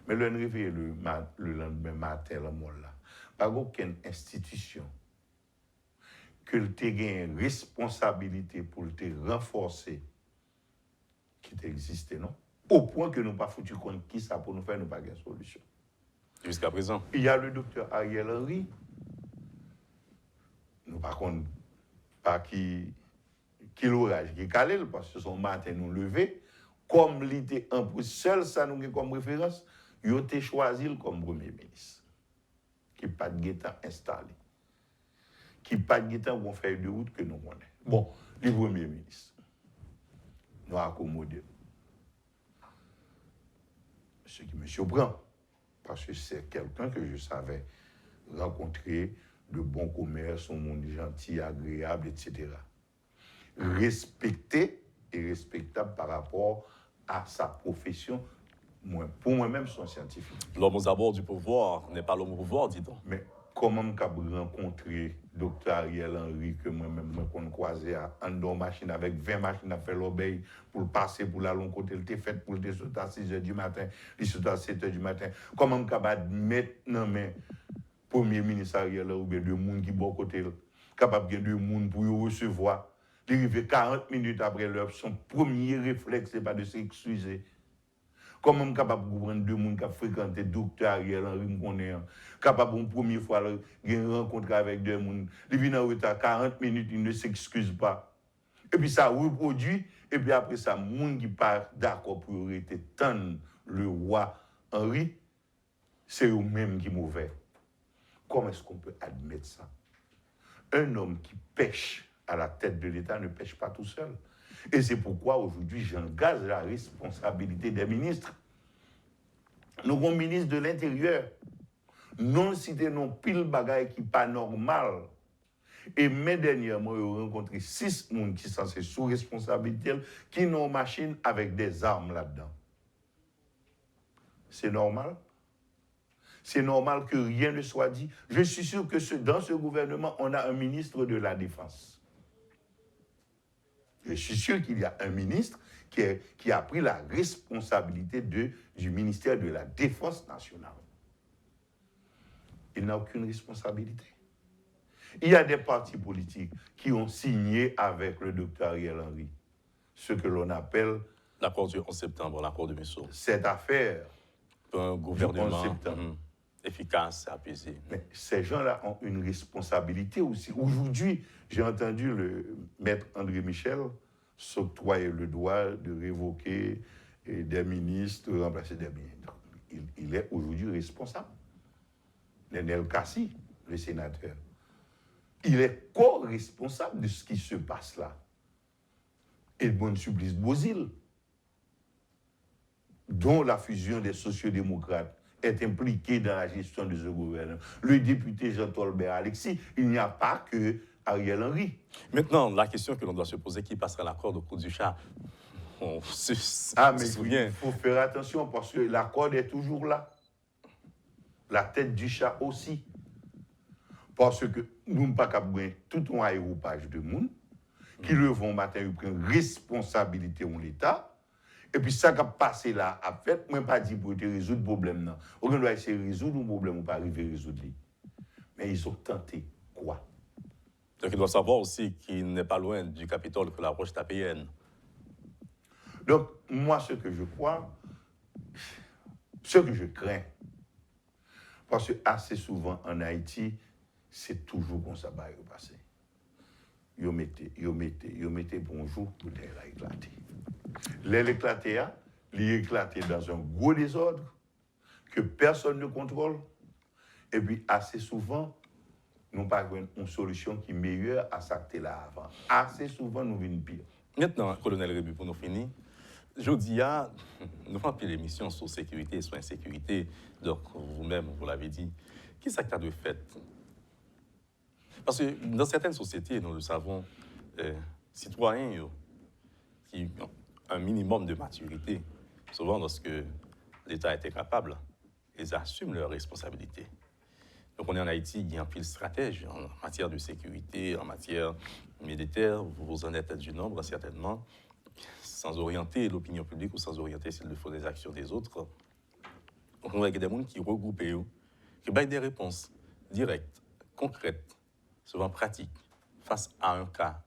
Mais le réveil le lendemain matin, la mort là, pas aucune institution que tu aies une responsabilité pour te renforcer qui t'existe, non? Au point que nous n'avons pas foutu compte qui ça pour nous faire, nous pas de solution. Jusqu'à présent. Il y a le docteur Ariel Henry. Nous par contre, pas qui l'orage qui est calé, parce que son matin nous levé, comme l'idée en plus seul, ça nous comme référence, il a été choisi comme premier ministre, qui n'a pas de guettant installé. Qui pas de temps pour faire de route que nous connaissons. Bon, le premier ministre, nous accommodons. Ce qui me surprend, parce que c'est quelqu'un que je savais rencontrer de bon commerce, un monde gentil, agréable, etc. Respecté et respectable par rapport à sa profession. Pour moi-même, je suis un scientifique. L'homme aux abords du pouvoir n'est pas l'homme au pouvoir, dit-on. Mais comment je rencontrer Dr. Ariel Henry, que moi-même, je croisé à une machine avec 20 machines à faire l'obéi pour le passer, pour l'autre côté, il était fait pour le sauter à 6 h du matin, il sauter à 7 h du matin. Comment je peux admettre dans mes premier ministre Ariel ou bien deux monde qui bon côté, capable de deux monde pour recevoir. Il arrive 40 minutes après l'heure, son premier réflexe, c'est pas de s'excuser. Comment je suis capable de prendre deux personnes qui ont fréquenté Dr. Ariel Henry, capable une première fois de rencontrer avec deux personnes, il vient en retard 40 minutes, il ne s'excuse pas. Et puis ça reproduit, et puis après ça, les gens qui part d'accord pour arrêter tant le roi Henri, c'est eux-mêmes qui sont mauvais. Comment est-ce qu'on peut admettre ça? Un homme qui pêche à la tête de l'État ne pêche pas tout seul. Et c'est pourquoi aujourd'hui j'engage la responsabilité des ministres. Nous avons un ministre de l'Intérieur. Non cité non pile bagaille qui pas normal. Et mes dernièrement, j'ai rencontré 6 personnes qui sont sous responsabilité, qui ont une machine avec des armes là-dedans. C'est normal? C'est normal que rien ne soit dit. Je suis sûr que dans ce gouvernement, on a un ministre de la Défense. Je suis sûr qu'il y a un ministre qui a pris la responsabilité du ministère de la Défense nationale. Il n'a aucune responsabilité. Il y a des partis politiques qui ont signé avec le docteur Ariel Henry ce que l'on appelle l'accord du 11 septembre, l'accord de Messo. Cette affaire un gouvernement du 11 septembre. Efficace, apaisé. Mais ces gens-là ont une responsabilité aussi. Aujourd'hui, j'ai entendu le maître André Michel s'octroyer le droit de révoquer des ministres, de remplacer des ministres. Il est aujourd'hui responsable. Nenel Kassi, le sénateur, il est co-responsable de ce qui se passe là. Et Bon Supplice Bozil, dont la fusion des sociodémocrates est impliqué dans la gestion de ce gouvernement. Le député Jean-Tolbert Alexis, il n'y a pas que Ariel Henry. Maintenant, la question que l'on doit se poser, qui passera l'accord de Coup du Chat? Mais il faut faire attention parce que l'accord est toujours là. La tête du chat aussi. Parce que nous ne pouvons pas gagner tout un aéropage de monde qui le vont matin, ils prennent responsabilité en l'État. Et puis ça qui a passé là, en fait, moi pas dit pour résoudre le problème. Non. On doit essayer de résoudre le problème ou pas arriver à résoudre. Mais ils ont tenté quoi? Donc il doit savoir aussi qu'il n'est pas loin du Capitole que la roche tapéenne. Donc moi ce que je crois, ce que je crains, parce que assez souvent en Haïti, c'est toujours comme ça va passer. Yo mettez bonjour pour les éclater. Les éclater, les éclater dans un gros désordre que personne ne contrôle. Et puis assez souvent, nous n'avons pas une solution qui est meilleure à ça que là avant. Assez souvent, nous venons pire. Maintenant, colonel Rébu, pour nous finir, je dis, nous avons appelé l'émission sur sécurité et sur insécurité. Donc, vous-même, vous l'avez dit. Qui est-ce que de fait? Parce que dans certaines sociétés, nous le savons, citoyens qui ont un minimum de maturité, souvent lorsque l'État est incapable, ils assument leurs responsabilités. Donc on est en Haïti, il y a un pile stratège en matière de sécurité, en matière militaire, vous en êtes du nombre certainement, sans orienter l'opinion publique ou sans orienter s'il le faut des actions des autres. Donc on a des gens qui regroupent, qui donnent des réponses directes, concrètes, souvent pratiques, face à un cas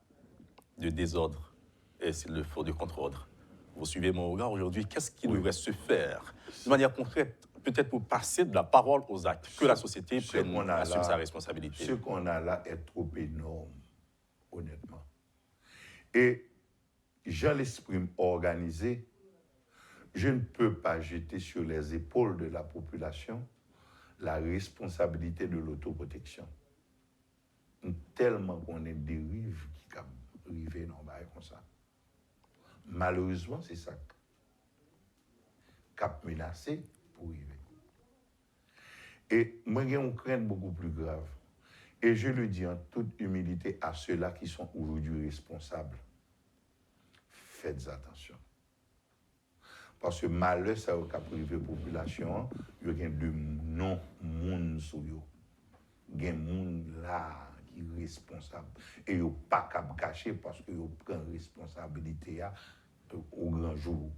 de désordre et s'il le faut de contre-ordre. Vous suivez mon regard aujourd'hui, qu'est-ce qui devrait se faire de manière concrète, peut-être pour passer de la parole aux actes, que la société prenne, assume sa responsabilité. Ce qu'on a là est trop énorme, honnêtement. Et je l'exprime organisé, je ne peux pas jeter sur les épaules de la population la responsabilité de l'autoprotection. Tellement qu'on est dérive qui cap arriver non comme ça. Malheureusement, c'est ça cap menacé pour arriver. Et moi j'ai une crainte beaucoup plus grave. Et je le dis en toute humilité à ceux-là qui sont aujourd'hui responsables. Faites attention. Parce que malheur, ça a privé la population, il y a de non-monde sur eux. Il y a des gens là qui sont responsables. Et ils ne sont pas cacher parce qu'ils prennent responsabilité au grand jour.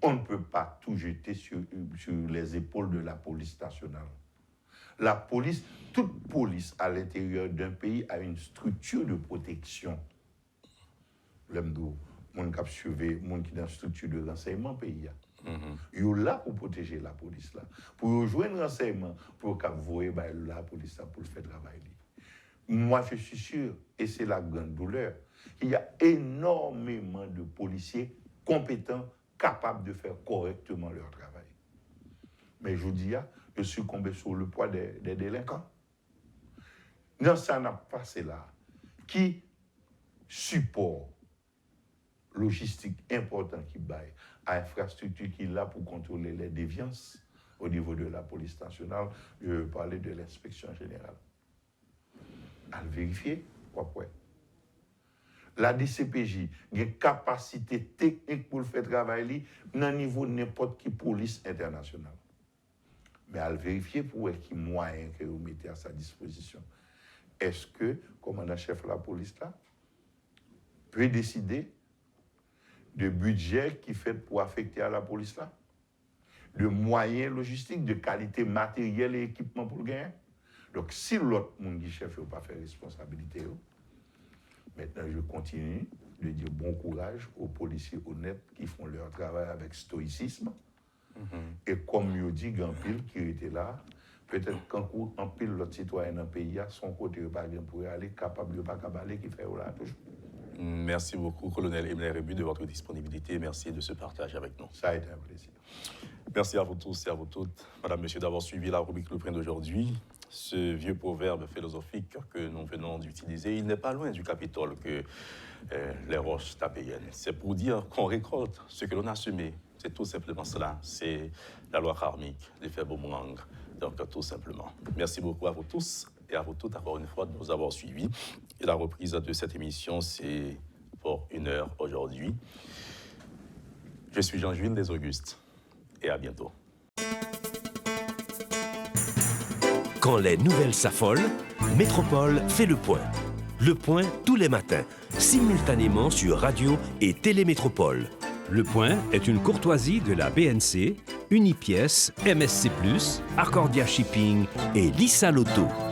On ne peut pas tout jeter sur les épaules de la police nationale. La police, toute police à l'intérieur d'un pays a une structure de protection. L'emdo, mon cap surveiller, mon qui dans une structure de renseignement pays. Ils sont là pour protéger la police là, pour jouer un renseignement, pour cap voyer la police là pour faire travail. Moi je suis sûr, et c'est la grande douleur, il y a énormément de policiers compétents, capables de faire correctement leur travail. Mais je vous dis, je suis tombé sur le poids des délinquants. Non, ça n'a pas passé là. Qui support logistique important qui baille à infrastructure qui est là pour contrôler les déviances au niveau de la police nationale, je veux parler de l'inspection générale. À le vérifier, quoi. La DCPJ a une capacité technique pour le faire travailler dans le niveau de n'importe qui police internationale. Mais à le vérifier pour voir qui moyen que vous mettez à sa disposition. Est-ce que le commandant-chef de la police là peut décider de budget qui fait pour affecter à la police là, de moyens logistiques, de qualité matérielle et équipement pour le gagner? Donc si l'autre monde qui chef n'a pas fait responsabilité, maintenant je continue de dire bon courage aux policiers honnêtes qui font leur travail avec stoïcisme. Et comme je dis, Gampil qui était là, peut-être qu'en pile l'autre citoyen dans le pays, son côté pas bien pour aller, capable de pas cabaler, qui fait là toujours. Merci beaucoup, colonel Emile Rebu, de votre disponibilité. Merci de ce partage avec nous. Ça a été un plaisir. Merci à vous tous et à vous toutes, madame, monsieur, d'avoir suivi la rubrique Le Point d'aujourd'hui. Ce vieux proverbe philosophique que nous venons d'utiliser, il n'est pas loin du Capitole que les roches tapéennes. C'est pour dire qu'on récolte ce que l'on a semé. C'est tout simplement cela. C'est la loi karmique, l'effet boomerang. Donc, tout simplement. Merci beaucoup à vous tous et à vous toutes, encore une fois, de nous avoir suivis. Et la reprise de cette émission, c'est pour 1 heure aujourd'hui. Je suis Jean-Jules des Augustes et à bientôt. Quand les nouvelles s'affolent, Métropole fait le point. Le point tous les matins, simultanément sur Radio et Télémétropole. Le Point est une courtoisie de la BNC, Unipièce, MSC+, Accordia Shipping et Lisa Lotto.